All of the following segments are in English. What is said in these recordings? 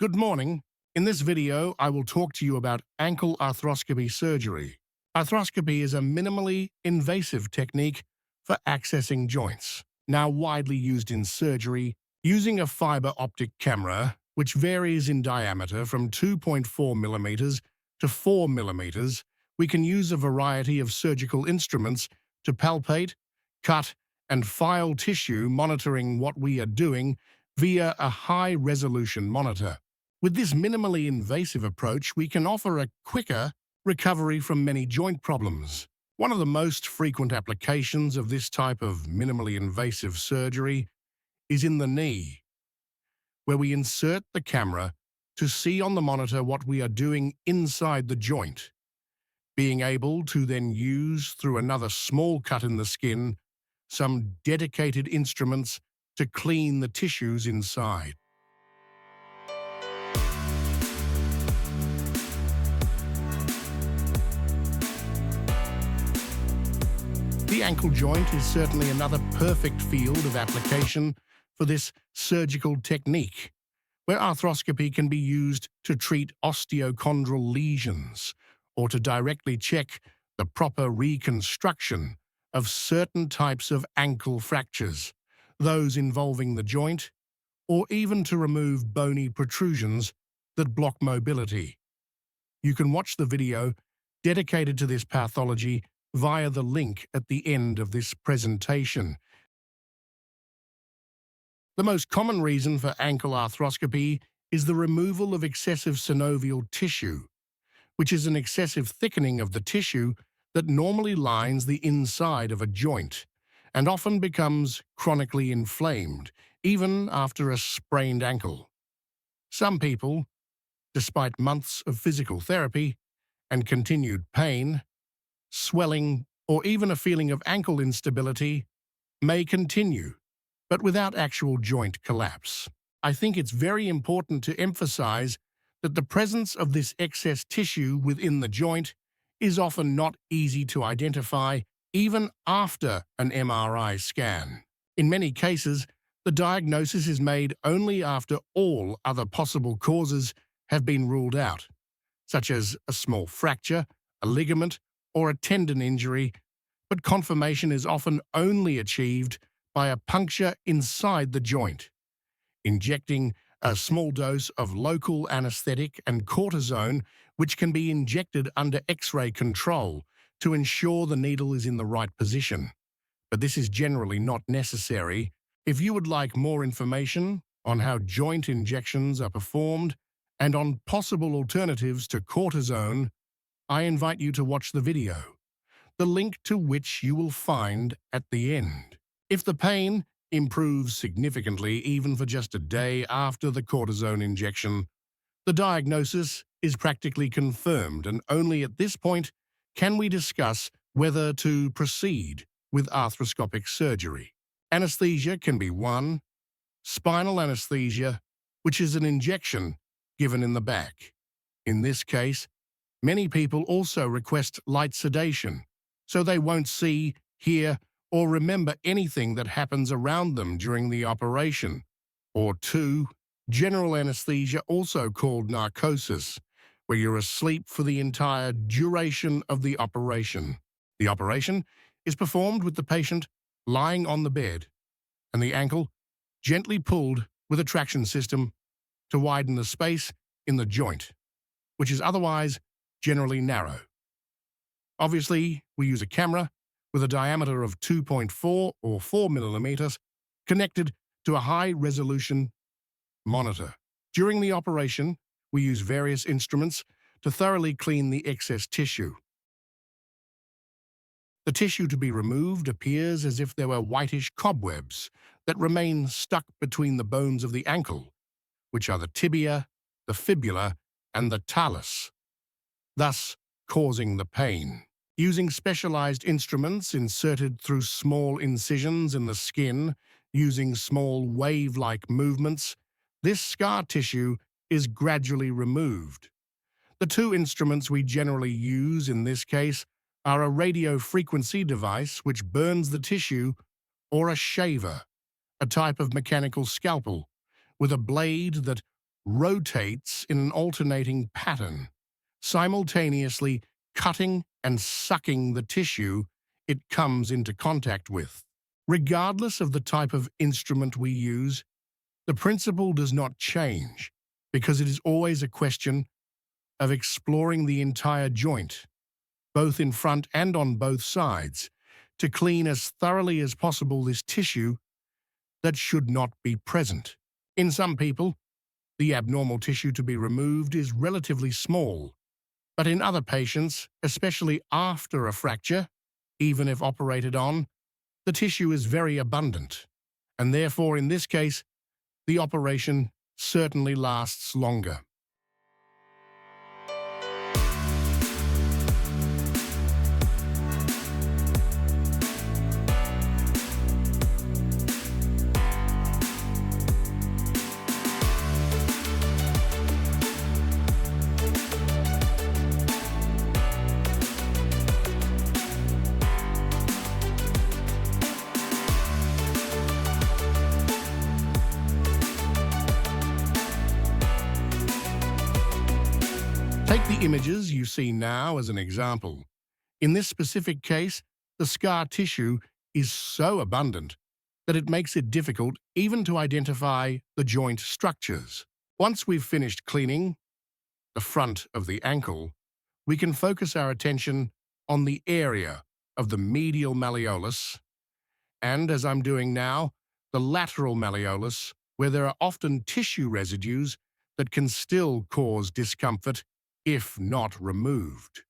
Good morning. In this video, I will talk to you about ankle arthroscopy surgery. Arthroscopy is a minimally invasive technique for accessing joints, now widely used in surgery. Using a fiber optic camera, which varies in diameter from 2.4 millimeters to 4 millimeters, we can use a variety of surgical instruments to palpate, cut, and file tissue, monitoring what we are doing via a high-resolution monitor. With this minimally invasive approach, we can offer a quicker recovery from many joint problems. One of the most frequent applications of this type of minimally invasive surgery is in the knee, where we insert the camera to see on the monitor what we are doing inside the joint, being able to then use, through another small cut in the skin, some dedicated instruments to clean the tissues inside. The ankle joint is certainly another perfect field of application for this surgical technique, where arthroscopy can be used to treat osteochondral lesions or to directly check the proper reconstruction of certain types of ankle fractures, those involving the joint, or even to remove bony protrusions that block mobility. You can watch the video dedicated to this pathology via the link at the end of this presentation. The most common reason for ankle arthroscopy is the removal of excessive synovial tissue, which is an excessive thickening of the tissue that normally lines the inside of a joint and often becomes chronically inflamed, even after a sprained ankle. Some people, despite months of physical therapy and continued pain, swelling, or even a feeling of ankle instability, may continue, but without actual joint collapse. I think it's very important to emphasize that the presence of this excess tissue within the joint is often not easy to identify even after an MRI scan. In many cases, the diagnosis is made only after all other possible causes have been ruled out, such as a small fracture, a ligament, or a tendon injury, but confirmation is often only achieved by a puncture inside the joint. Injecting a small dose of local anesthetic and cortisone, which can be injected under X-ray control to ensure the needle is in the right position. But this is generally not necessary. If you would like more information on how joint injections are performed and on possible alternatives to cortisone, I invite you to watch the video, the link to which you will find at the end. If the pain improves significantly even for just a day after the cortisone injection, the diagnosis is practically confirmed, and only at this point can we discuss whether to proceed with arthroscopic surgery. Anesthesia can be one, spinal anesthesia, which is an injection given in the back. In this case, many people also request light sedation, so they won't see, hear, or remember anything that happens around them during the operation. Or two, general anesthesia, also called narcosis, where you're asleep for the entire duration of the operation. The operation is performed with the patient lying on the bed and the ankle gently pulled with a traction system to widen the space in the joint, which is otherwise generally narrow. Obviously, we use a camera with a diameter of 2.4 or 4 millimeters connected to a high-resolution monitor. During the operation, we use various instruments to thoroughly clean the excess tissue. The tissue to be removed appears as if there were whitish cobwebs that remain stuck between the bones of the ankle, which are the tibia, the fibula, and the talus, thus causing the pain. Using specialized instruments inserted through small incisions in the skin, using small wave-like movements, this scar tissue is gradually removed. The two instruments we generally use in this case are a radio frequency device which burns the tissue, or a shaver, a type of mechanical scalpel, with a blade that rotates in an alternating pattern, simultaneously cutting and sucking the tissue it comes into contact with. Regardless of the type of instrument we use, the principle does not change because it is always a question of exploring the entire joint, both in front and on both sides, to clean as thoroughly as possible this tissue that should not be present. In some people, the abnormal tissue to be removed is relatively small, but in other patients, especially after a fracture, even if operated on, the tissue is very abundant, and therefore in this case, the operation certainly lasts longer. Take the images you see now as an example. In this specific case, the scar tissue is so abundant that it makes it difficult even to identify the joint structures. Once we've finished cleaning the front of the ankle, we can focus our attention on the area of the medial malleolus and, as I'm doing now, the lateral malleolus, where there are often tissue residues that can still cause discomfort if not removed.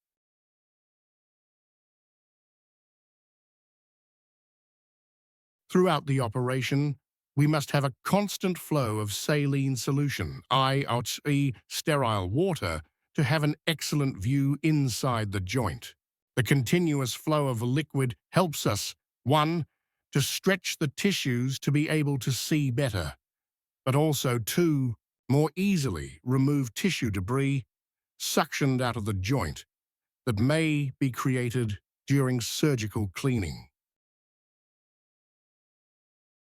Throughout the operation, we must have a constant flow of saline solution, i.e. sterile water, to have an excellent view inside the joint. The continuous flow of liquid helps us, 1, to stretch the tissues to be able to see better, but also 2, more easily remove tissue debris suctioned out of the joint that may be created during surgical cleaning.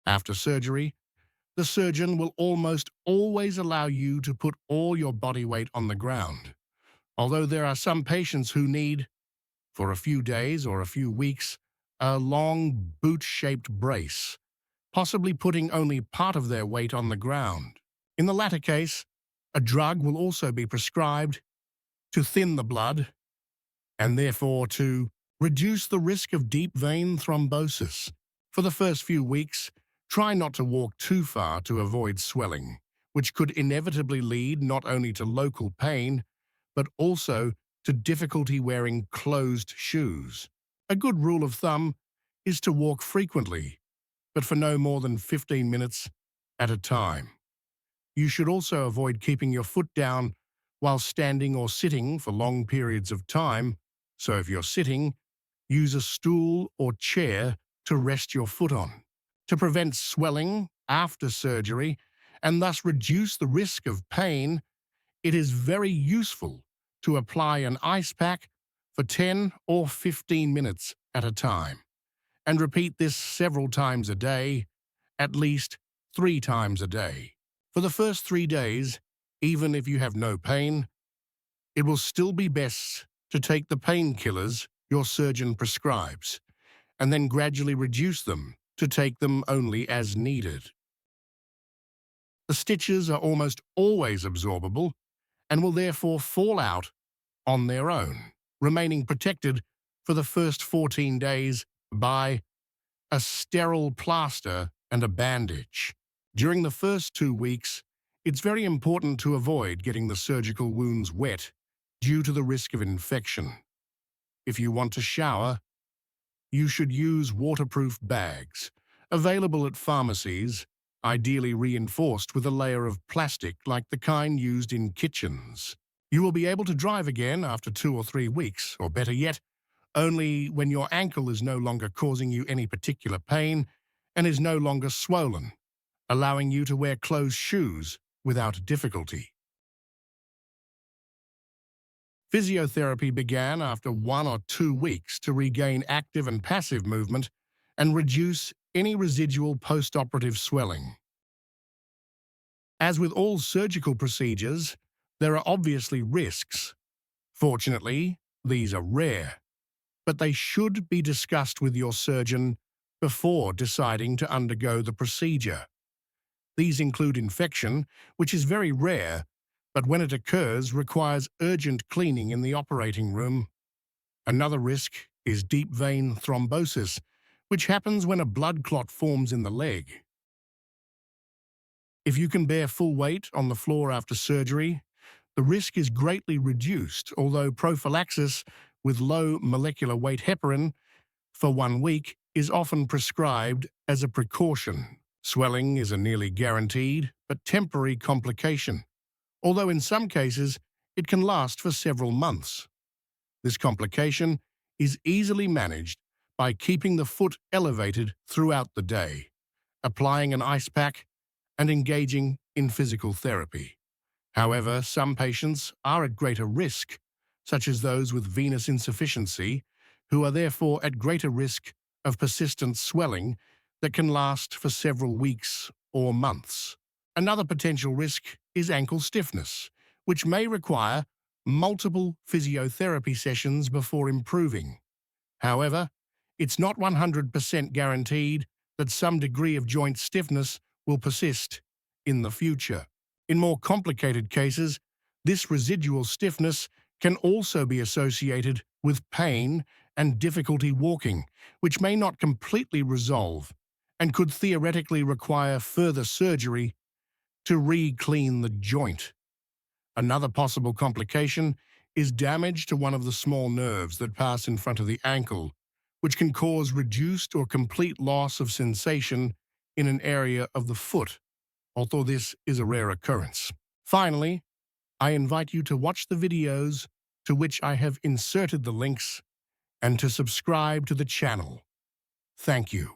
After surgery, the surgeon will almost always allow you to put all your body weight on the ground, although there are some patients who need, for a few days or a few weeks, a long boot-shaped brace, possibly putting only part of their weight on the ground. In the latter case, a drug will also be prescribed to thin the blood and therefore to reduce the risk of deep vein thrombosis. For the first few weeks, try not to walk too far to avoid swelling, which could inevitably lead not only to local pain, but also to difficulty wearing closed shoes. A good rule of thumb is to walk frequently, but for no more than 15 minutes at a time. You should also avoid keeping your foot down while standing or sitting for long periods of time, so if you're sitting, use a stool or chair to rest your foot on. To prevent swelling after surgery and thus reduce the risk of pain, it is very useful to apply an ice pack for 10 or 15 minutes at a time, and repeat this several times a day, at least 3 times a day. For the first 3 days, even if you have no pain, it will still be best to take the painkillers your surgeon prescribes, and then gradually reduce them to take them only as needed. The stitches are almost always absorbable and will therefore fall out on their own, remaining protected for the first 14 days by a sterile plaster and a bandage. During the first 2 weeks, it's very important to avoid getting the surgical wounds wet due to the risk of infection. If you want to shower, you should use waterproof bags, available at pharmacies, ideally reinforced with a layer of plastic like the kind used in kitchens. You will be able to drive again after 2 or 3 weeks, or better yet, only when your ankle is no longer causing you any particular pain and is no longer swollen, allowing you to wear closed shoes without difficulty. Physiotherapy began after 1 or 2 weeks to regain active and passive movement and reduce any residual postoperative swelling. As with all surgical procedures, there are obviously risks. Fortunately, these are rare, but they should be discussed with your surgeon before deciding to undergo the procedure. These include infection, which is very rare, but when it occurs requires urgent cleaning in the operating room. Another risk is deep vein thrombosis, which happens when a blood clot forms in the leg. If you can bear full weight on the floor after surgery, the risk is greatly reduced, although prophylaxis with low molecular weight heparin for 1 week is often prescribed as a precaution. Swelling is a nearly guaranteed but temporary complication, although in some cases it can last for several months. This complication is easily managed by keeping the foot elevated throughout the day, applying an ice pack, and engaging in physical therapy. However, some patients are at greater risk, such as those with venous insufficiency, who are therefore at greater risk of persistent swelling that can last for several weeks or months. Another potential risk is ankle stiffness, which may require multiple physiotherapy sessions before improving. However, it's not 100% guaranteed that some degree of joint stiffness will persist in the future. In more complicated cases, this residual stiffness can also be associated with pain and difficulty walking, which may not completely resolve and could theoretically require further surgery to re-clean the joint. Another possible complication is damage to one of the small nerves that pass in front of the ankle, which can cause reduced or complete loss of sensation in an area of the foot, although this is a rare occurrence. Finally, I invite you to watch the videos to which I have inserted the links and to subscribe to the channel. Thank you.